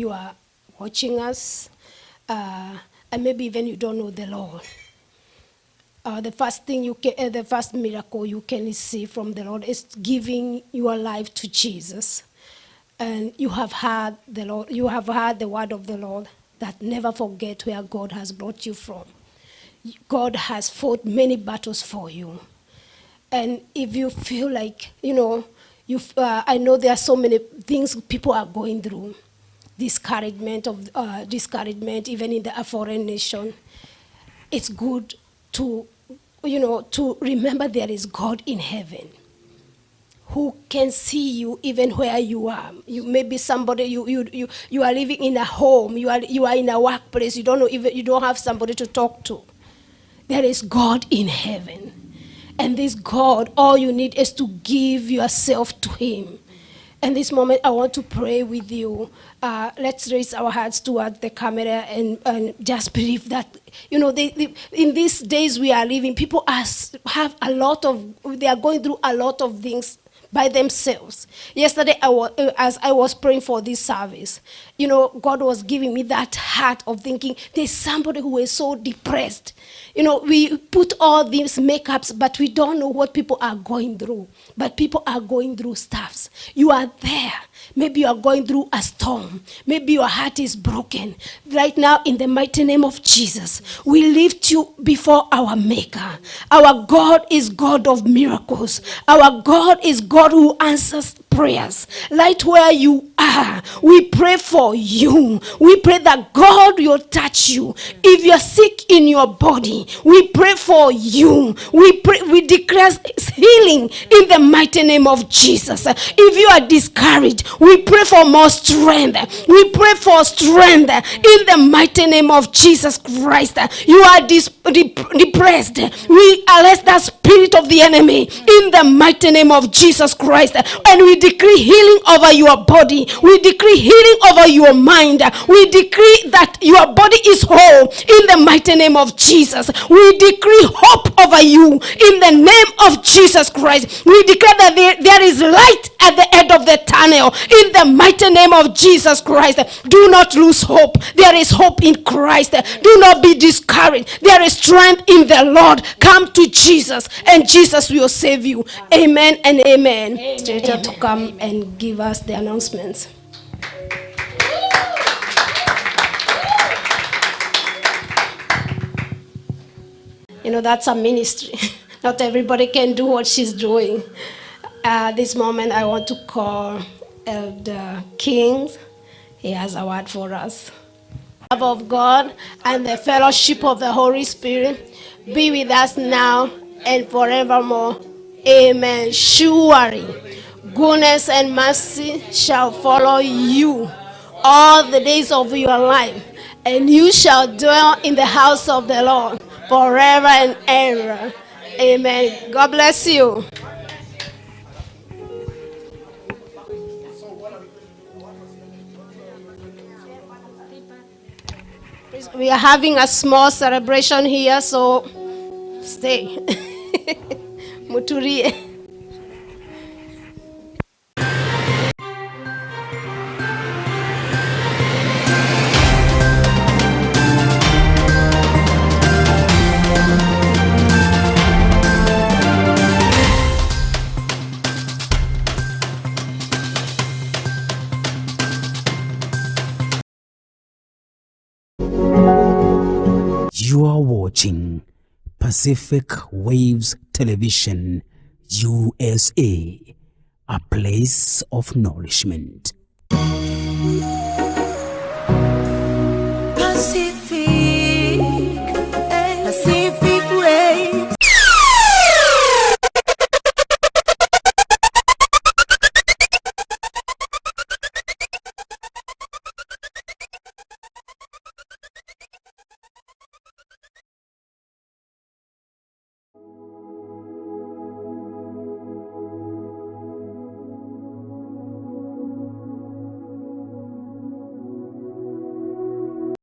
you are watching us, and maybe even you don't know the Lord. The first thing the first miracle you can receive from the Lord is giving your life to Jesus. And you have heard the Lord, you have heard the word of the Lord that never forget where God has brought you from. God has fought many battles for you. And if you feel like, I know there are so many things people are going through, discouragement, even in the foreign nation. It's good to remember there is God in heaven who can see you even where you are. You may be somebody, you are living in a home, you are in a workplace, you don't have somebody to talk to. There is God in heaven. And this God, all you need is to give yourself to him. And this moment, I want to pray with you. Let's raise our hearts towards the camera and just believe that, in these days we are living, people they are going through a lot of things by themselves. Yesterday, as I was praying for this service, God was giving me that heart of thinking, there's somebody who is so depressed. We put all these makeups, but we don't know what people are going through. But people are going through stuffs. You are there. Maybe you are going through a storm. Maybe your heart is broken. Right now, in the mighty name of Jesus, we lift you before our Maker. Our God is God of miracles. Our God is God who answers prayers. Right where you are, we pray for you. We pray that God will touch you. If you're sick in your body, we pray for you. We declare healing in the mighty name of Jesus. If you are discouraged, we pray for more strength. We pray for strength in the mighty name of Jesus Christ. You are depressed. We arrest that spirit of the enemy in the mighty name of Jesus Christ. And we decree healing over your body. We decree healing over your mind. We decree that your body is whole in the mighty name of Jesus. We decree hope over you in the name of Jesus Christ. We declare that there is light at the end of the tunnel in the mighty name of Jesus Christ. Do not lose hope. There is hope in Christ. Do not be discouraged. There is strength in the Lord. Come to Jesus and Jesus will save you. Amen and amen. Stranger to come and give us the announcements. That's a ministry. Not everybody can do what she's doing. This moment I want to call Elder Kings. He has a word for us. The love of God and the fellowship of the Holy Spirit be with us now and forevermore. Amen. Surely goodness and mercy shall follow you all the days of your life, and you shall dwell in the house of the Lord forever and ever. Amen. God bless you. We are having a small celebration here, so stay. Muturie. You are watching Pacific Waves Television, USA, a place of nourishment.